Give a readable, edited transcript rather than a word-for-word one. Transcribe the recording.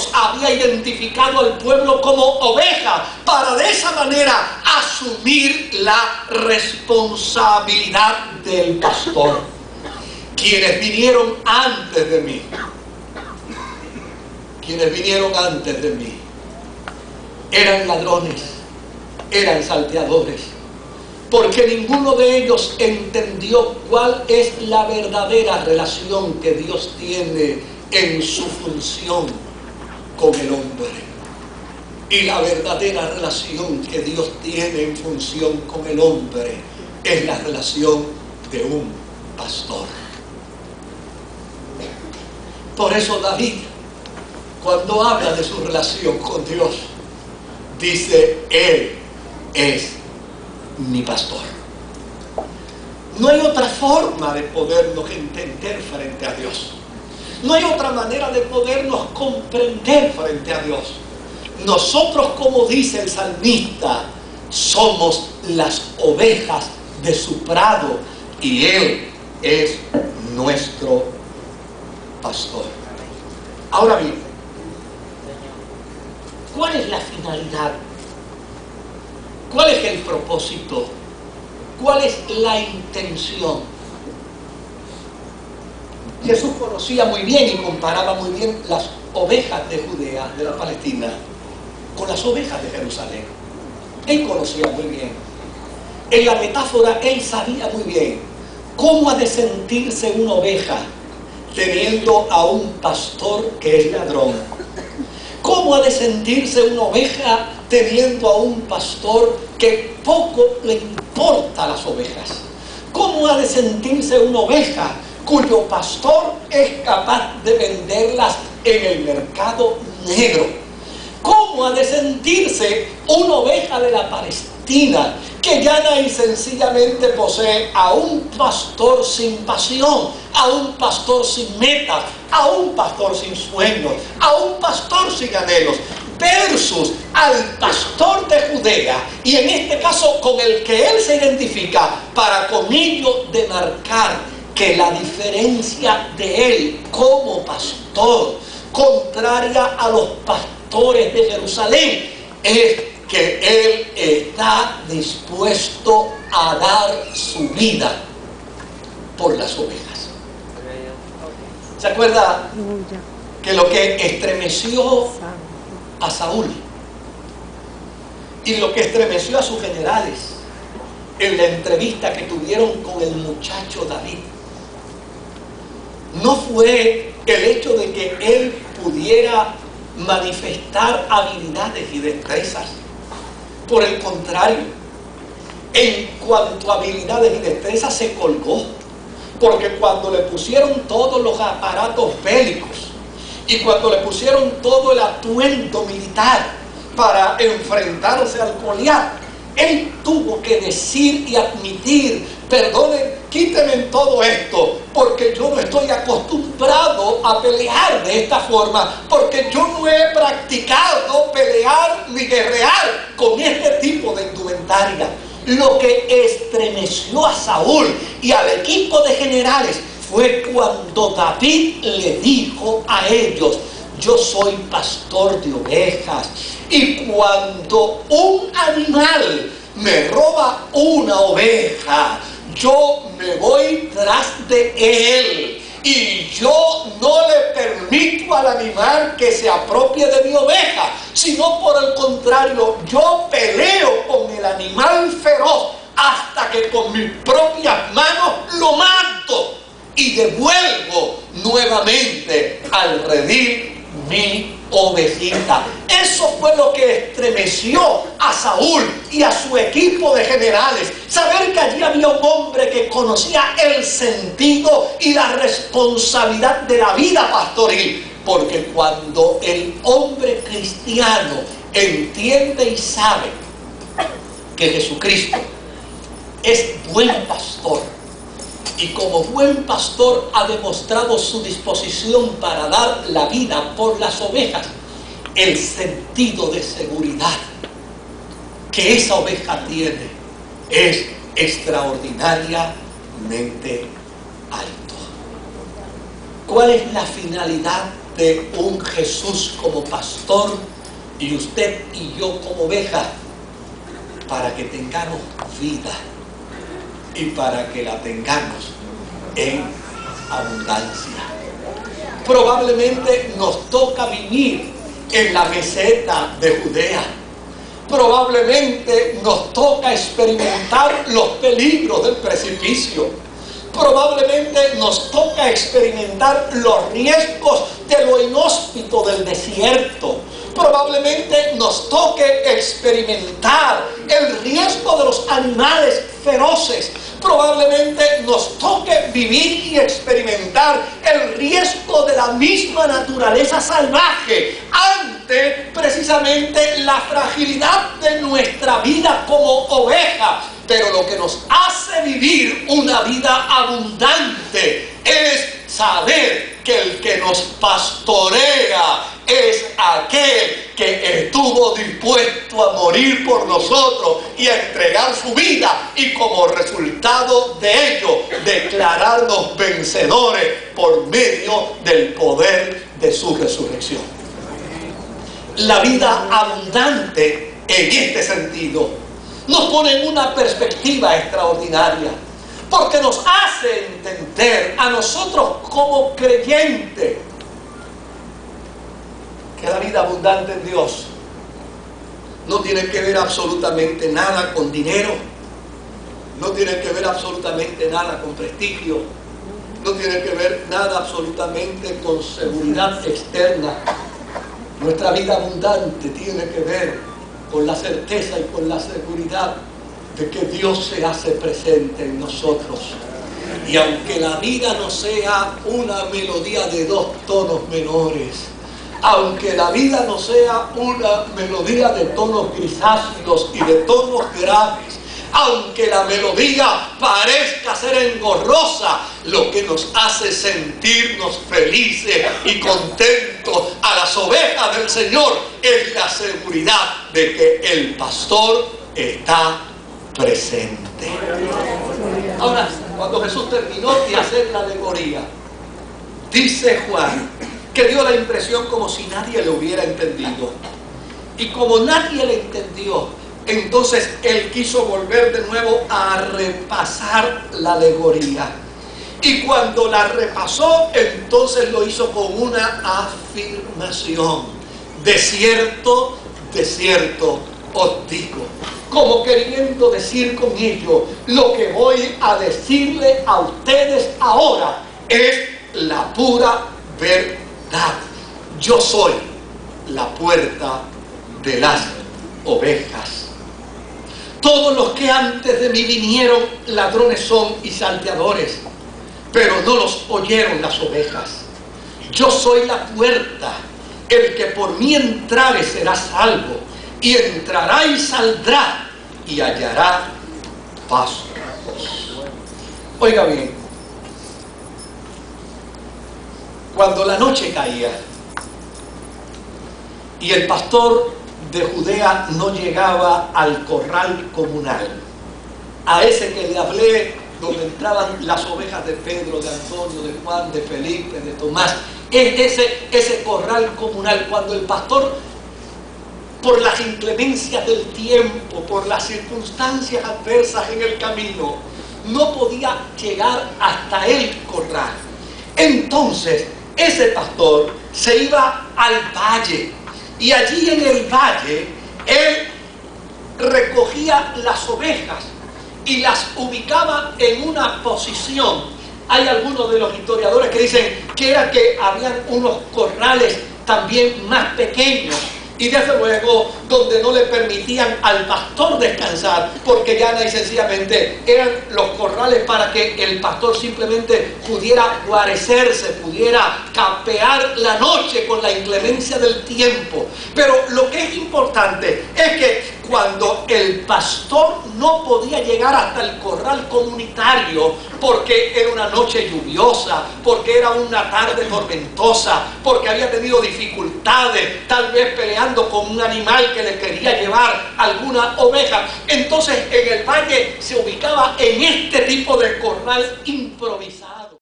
Dios había identificado al pueblo como oveja para de esa manera asumir la responsabilidad del pastor. Quienes vinieron antes de mí, eran ladrones, eran salteadores, porque ninguno de ellos entendió cuál es la verdadera relación que Dios tiene en su función con el hombre. Y la verdadera relación que Dios tiene en función con el hombre es la relación de un pastor. Por eso David, cuando habla de su relación con Dios, dice: Él es mi pastor. No hay otra forma de podernos entender frente a Dios. No hay otra manera de podernos comprender frente a Dios. Nosotros, como dice el salmista, somos las ovejas de su prado y Él es nuestro pastor. Ahora bien, ¿cuál es la finalidad? ¿Cuál es el propósito? ¿Cuál es la intención? Jesús conocía muy bien y comparaba muy bien las ovejas de Judea, de la Palestina, con las ovejas de Jerusalén. Él conocía muy bien. En la metáfora, él sabía muy bien cómo ha de sentirse una oveja teniendo a un pastor que es ladrón. ¿Cómo ha de sentirse una oveja teniendo a un pastor que poco le importa a las ovejas? ¿Cómo ha de sentirse una oveja cuyo pastor es capaz de venderlas en el mercado negro? ¿Cómo ha de sentirse una oveja de la Palestina que llana y sencillamente posee a un pastor sin pasión, a un pastor sin metas, a un pastor sin sueños, a un pastor sin anhelos, versus al pastor de Judea, y en este caso con el que él se identifica, para con ello demarcar que la diferencia de él como pastor, contraria a los pastores de Jerusalén, es que él está dispuesto a dar su vida por las ovejas. ¿Se acuerda que lo que estremeció a Saúl y lo que estremeció a sus generales en la entrevista que tuvieron con el muchacho David no fue el hecho de que él pudiera manifestar habilidades y destrezas? Por el contrario, en cuanto a habilidades y destrezas se colgó, porque cuando le pusieron todos los aparatos bélicos y cuando le pusieron todo el atuendo militar para enfrentarse al Goliat, él tuvo que decir y admitir: perdonen, quítenme todo esto, porque yo no estoy acostumbrado a pelear de esta forma, porque yo no he practicado pelear ni guerrear con este tipo de indumentaria. Lo que estremeció a Saúl y al equipo de generales fue cuando David le dijo a ellos: yo soy pastor de ovejas, y cuando un animal me roba una oveja, yo me voy tras de él y yo no le permito al animal que se apropie de mi oveja, sino por el contrario, yo peleo con el animal feroz hasta que con mis propias manos lo mato y devuelvo nuevamente al redil mi ovejita. Eso fue lo que estremeció a Saúl y a su equipo de generales. Saber que allí había un hombre que conocía el sentido y la responsabilidad de la vida pastoril. Porque cuando el hombre cristiano entiende y sabe que Jesucristo es buen pastor, y como buen pastor ha demostrado su disposición para dar la vida por las ovejas, el sentido de seguridad que esa oveja tiene es extraordinariamente alto. ¿Cuál es la finalidad de un Jesús como pastor y usted y yo como oveja, para que tengamos vida y para que la tengamos en abundancia. Probablemente nos toca vivir en la meseta de Judea. Probablemente nos toca experimentar los peligros del precipicio. Probablemente nos toca experimentar los riesgos de lo inhóspito del desierto. Probablemente nos toque experimentar el riesgo de los animales feroces. Probablemente nos toque vivir y experimentar el riesgo de la misma naturaleza salvaje ante precisamente la fragilidad de nuestra vida como oveja. Pero lo que nos hace vivir una vida abundante es saber que el que nos pastorea es aquel que estuvo dispuesto a morir por nosotros y a entregar su vida, y como resultado de ello declararnos vencedores por medio del poder de su resurrección. La vida abundante en este sentido nos pone en una perspectiva extraordinaria, porque nos hace entender a nosotros como creyentes que la vida abundante en Dios no tiene que ver absolutamente nada con dinero, no tiene que ver absolutamente nada con prestigio, no tiene que ver nada absolutamente con seguridad externa. Nuestra vida abundante tiene que ver con la certeza y con la seguridad de que Dios se hace presente en nosotros. Y aunque la vida no sea una melodía de dos tonos menores, aunque la vida no sea una melodía de tonos grisáceos y de tonos graves, aunque la melodía parezca ser engorrosa, lo que nos hace sentirnos felices y contentos a las ovejas del Señor es la seguridad de que el pastor está presente. Ahora, cuando Jesús terminó de hacer la alegoría, dice Juan que dio la impresión como si nadie lo hubiera entendido. Y como nadie le entendió, entonces él quiso volver de nuevo a repasar la alegoría. Y cuando la repasó, entonces lo hizo con una afirmación: de cierto, os digo. Como queriendo decir con ello, lo que voy a decirle a ustedes ahora es la pura verdad. Yo soy la puerta de las ovejas. Todos los que antes de mí vinieron ladrones son y salteadores, pero no los oyeron las ovejas. Yo soy la puerta. El que por mí entrare será salvo, y entrará y saldrá y hallará pastos. Oiga bien, cuando la noche caía y el pastor de Judea no llegaba al corral comunal, a ese que le hablé, donde entraban las ovejas de Pedro, de Antonio, de Juan, de Felipe, de Tomás, es ese corral comunal. Cuando el pastor, por las inclemencias del tiempo, por las circunstancias adversas en el camino, no podía llegar hasta el corral, entonces ese pastor se iba al valle, y allí en el valle él recogía las ovejas y las ubicaba en una posición. Hay algunos de los historiadores que dicen que era que habían unos corrales también más pequeños, y desde luego donde no le permitían al pastor descansar, porque llana y sencillamente eran los corrales para que el pastor simplemente pudiera guarecerse, pudiera capear la noche con la inclemencia del tiempo. Pero lo que es importante es que cuando el pastor no podía llegar hasta el corral comunitario, porque era una noche lluviosa, porque era una tarde tormentosa, porque había tenido dificultades, tal vez peleando con un animal que le quería llevar alguna oveja, entonces en el valle se ubicaba en este tipo de corral improvisado.